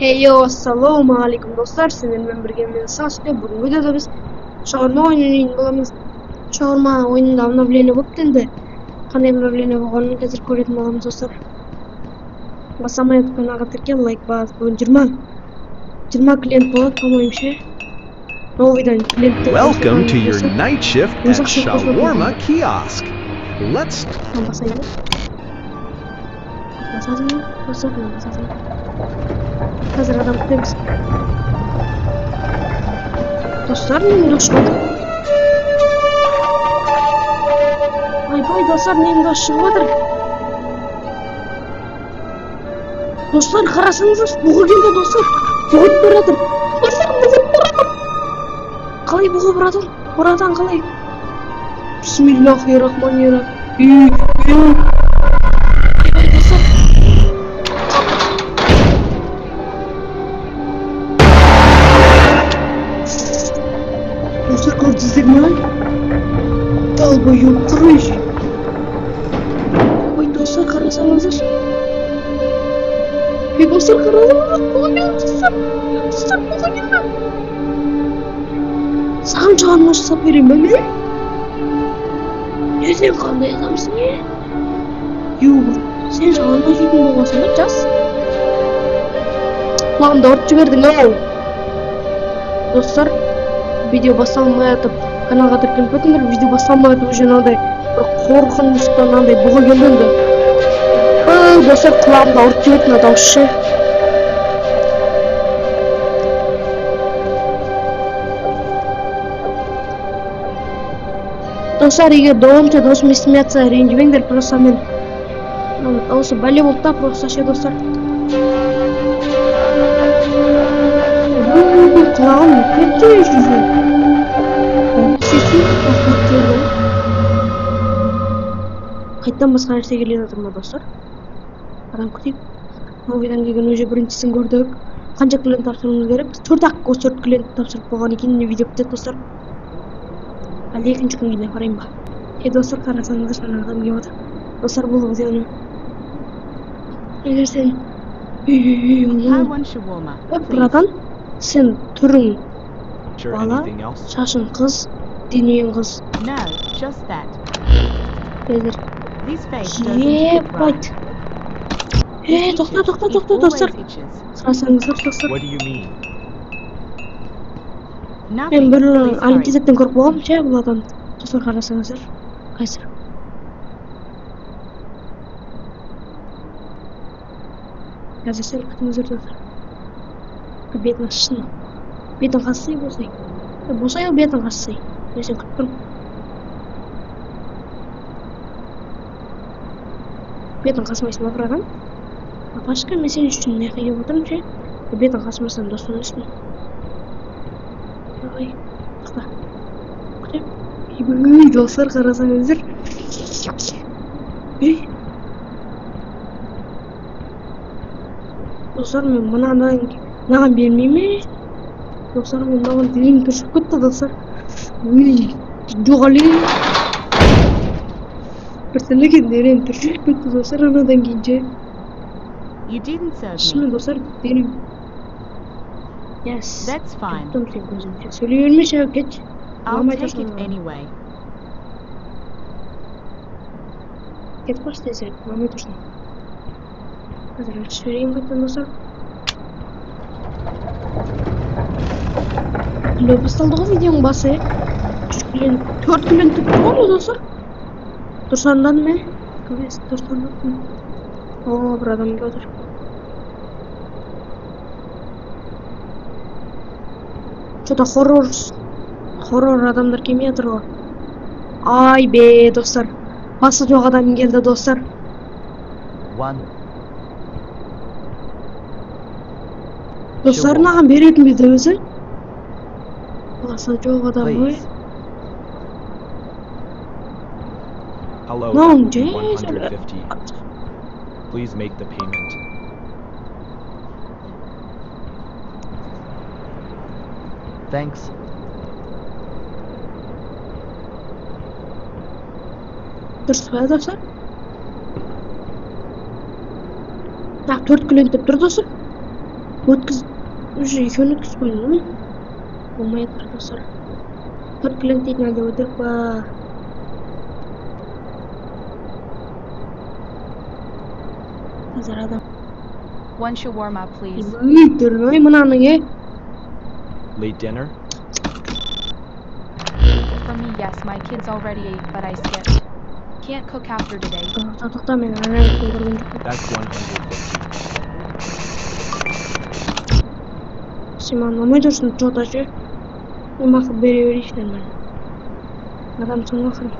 Assalomu alaykum do'stlar, sizlar birga men Sasuke. Bugungi videoda biz shawarma o'yinini bo'lamiz. Shawarma o'yinida обновление bo'lib keldi. Qanday обновление bo'lganini hozir ko'rib olamiz do'stlar. Basamayot kanalga tirkab like bas. Bugun 20 klient bo'ladi, по-моему. Novidan klient. Welcome to your night shift at Shawarma Kiosk. Let's Hazır adam kutlaymış. Dostlar neyin doşmadı? Ay dostlar neyin doşmadı? Dostlar karasanızdır. Buğu geldi dostlar. Buğut buradır. Dostlar buğut buradır. Kalay buğu buradır. Buradan kalay. Bismillahirrahmanirrahim. Dostlar gördünüz mü? Dalbayım kırış. Ay dostlar karasanızdır. Dostlar karasanızdır. Dostlar buğa geldi. Sen canlı sapırım ben mi? Ya sen kandı adamsın ya. Yok. Sen canlı gidin babasını yapacağız. Lan 4 verdim lan. Dostlar video basalmayatып kanalga tirкелип кетиңер. Видео басалмайатып уже мындай бир коркунучтан андай буга келгенде. Достар кулагымда урып жибет мына даушы. Достар эгер доомча досум эсиме атса ренжибеңдер, просто мен осы бале болуп да просто ше достар. Кулагым кетти жүзү. Кайттан баска нерсе келе жатырмы достар? Адам күтүп. Новыйдан келген уже биринчисин көрдүк. Канча клиент тапшырууңуз керек? 4 клиент тапшырып болгон экен видео бүттү достар. Ал экинчи күнгө эле карайм ба. Достар карасаңыздар ана адам келип атат. Достар бул видеону эгер сен братан сен түрүң бала, шашың кыз, денең кыз. No, just that. Безер. This face Ебать. Токта достар. Карасаңыздар достар. What do you mean? Мен бир алинтизеттен көрүп болгом, бул адам. Достар карасаңыздар. Кайсыр? Азыр сен күтүңүздөр достар. Бетин ачсын. Бетин кассый болсой. Болсой бетин кассый. Мен сен күтүп турам. Бетин касмайсың братан. Пашка мен сен үчүн не кылып отурмун же? Бетин касмасаң достор эмесмин. Ой, токта. Күтүп. Достар карасаңыздар. Достар мен мынаған бермейме? Достар мен мынаған дилим түршүп кетти достар. Жоғали. Бірсенле кендерен түршүп кетти достар анадан кейинче. You didn't serve Шын me. достар дилим. Yes. That's fine. Туттум сен көзүмчө. Сөйлөй берме Шавкет. I'll take it anyway. Кетип калшы десең, мамай турсун. Азыр ачып берейин кайттан достар. Басталды ғой видеоның басы. 4 клиент тұтты ғой достар. Тұрсандан ме? Көлес, тұрсандан. О, бір адам келіп отыр. Что-то хоррор адамдар келмей жатыр ғой. Ай бе, достар. Басы жоқ адам келді достар. Достар маған беретін бе өзі? Басы жоқ адам ғой. Hello, No, 150. Please make the payment. Thanks. Дұрыс па достар? Так, 4 клиент деп тұр достар. Уже екеуін өткізіп қойдың ғой. Болмай жатыр достар. 4 клиент дейтін әлде өтірік па? Қазір адам. One shawarma, please. Тұрмай мынаның Late dinner? For me, yes, my kids already ate, but I skipped. Can't cook after today. Тоқта мен ана көрген жоқпын. That's 150. Сен маған ұнамай тұрсың, жоташы. Мен ақы бере берейінші нормально. Адам соң ақыры.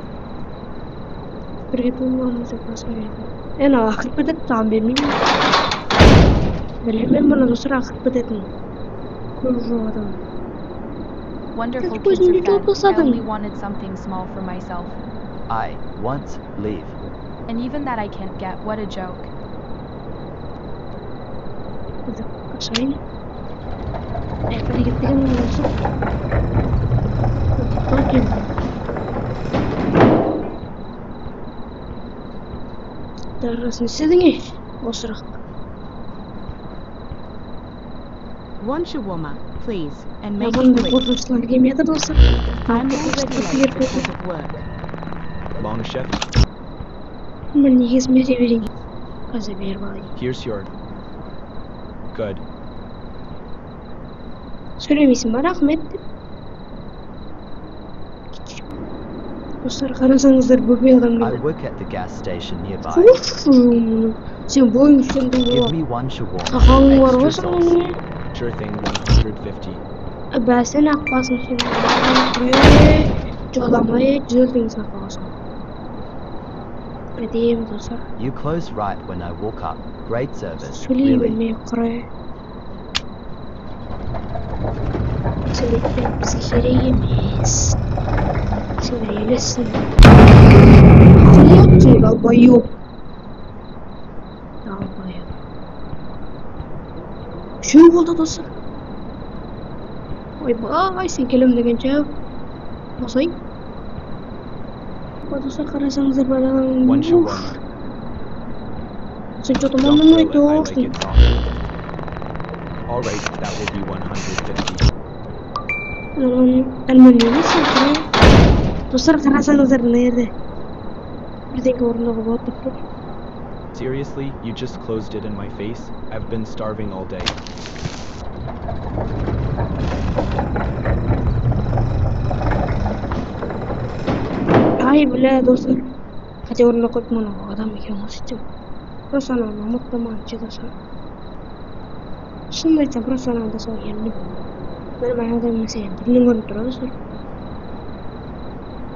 Бірге туылғанымыз деп басқа беретін. Ана ақырып кетеді, саған бермеймін. Білемін бұны достар ақырып кететін. Көп жоқ адам. Wonderful That's kids what are you told us, fed. I Adam. only wanted something small for myself. I won't leave. And even that I can't get. What a joke. Қашайын. Әрі кеттеген болсын. Өтіп Дарасын істедің осы сұрақ. One shawarma, please, and make Яғын it да quick. қорқыншылар келмеді достар. I'm already late because of work. Long chef? Мен негіз мере берейін. Қазір беріп алайын. Here's your... Good. Сөйлемейсің ба, рахмет деп. Достар, қарасаңыздар бөбе адам I келді. work at the gas station nearby. Сен бойың үстемдің Give болады. me one shawarma, Сақалың бар ғой extra sauce. саған. Sure thing, 150. Бәсін ақ басын сен. Жоламай жүзілдің сақаласың. Әдейім достар. You close right when I walk up. Great service. Сөйлей Really. бермей құрай. Сөйлетпен бізге керек емес. Сен елесің. Қылияқтың далбайып. Далбайып. Үшеу болды достар. Ойбай, сен келем дегенше. Босай. Достар, қарасаңыздар бар адам. One shawarma. Сен Don't жотыманның grill it, I like өйтіп it soft. Alright, that will be 150. Әлмән емесің құрай. Достар, қарасаңыздар мына жерде. Бірдеңке орындауға болады деп тұр. Seriously, you just closed it in my face? I've been starving all day. Ай, бля, достар. Хотя орында қойып мынау адам екен ғой сөйтсем. Просто ананы ұмыттаманшы достар. Шынымды айтсам, просто ананы сол ерініп. Мен адам емес екен. Түрінен көрініп тұр достар.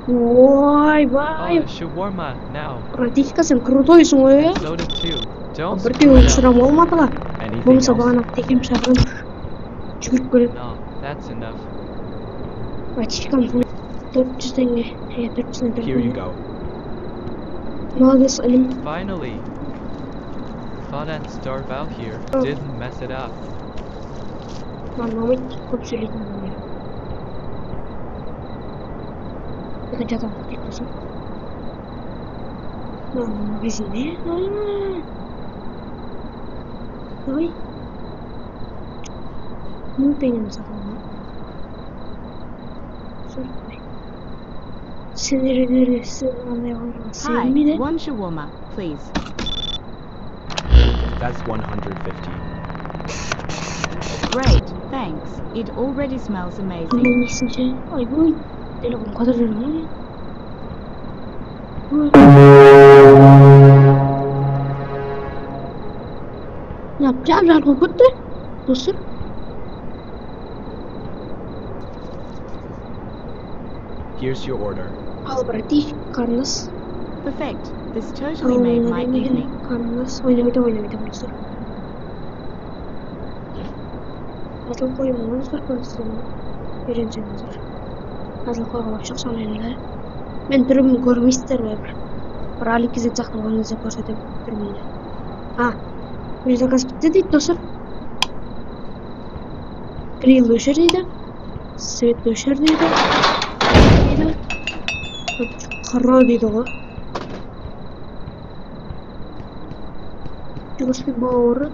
Ойбай. Shawarma now. Радика, сен крутойсың ғой. Soda too. Don't Бірде screw it up. ұшырам олмады ға. Anything Болмаса else? бағана текем шағырып жүгіріп келеді. No, that's enough. Ватичкам 400 теңге. 400 теңге. Here you go. Молодец, Алим. Finally. Thought I'd starve out here. Oh. Didn't mess it up. Мамамыз көп сөйлейтін адамдар. Екінші адам күтейік болсын. Магазинде? Давай. 1000 теңгені сатылған. Сұрықпай. Сендерге сен андай қойған Hi, сенбейді. one shawarma, please. That's 150. Great, thanks. It already smells amazing. Ama neyse ay bu telefon kadar canım. Ne yapacağım ben korkuttu. Dostum. Here's your order. Al berarti karnas. Perfect. This totally made my evening. Karnas oynamayacağım dostum. Asıl koymanız var konusunda. Öğrenseniz var. Asıl koymak çok sonrayla. Ben durumu görmüştür ve bir alik izi taktığınızı koşatıp durmayın. Ha, bir zakaz bitti değil dostum. Grill döşerdeydi. Svet döşerdeydi. Kara deydi o. Yugoslavia bağırı.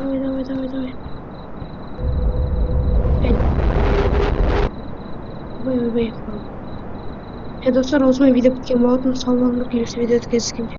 Давай. Ой. Достар, осымен видео біткен болатын. Сау болыңдар, келесі видеода кездескенше.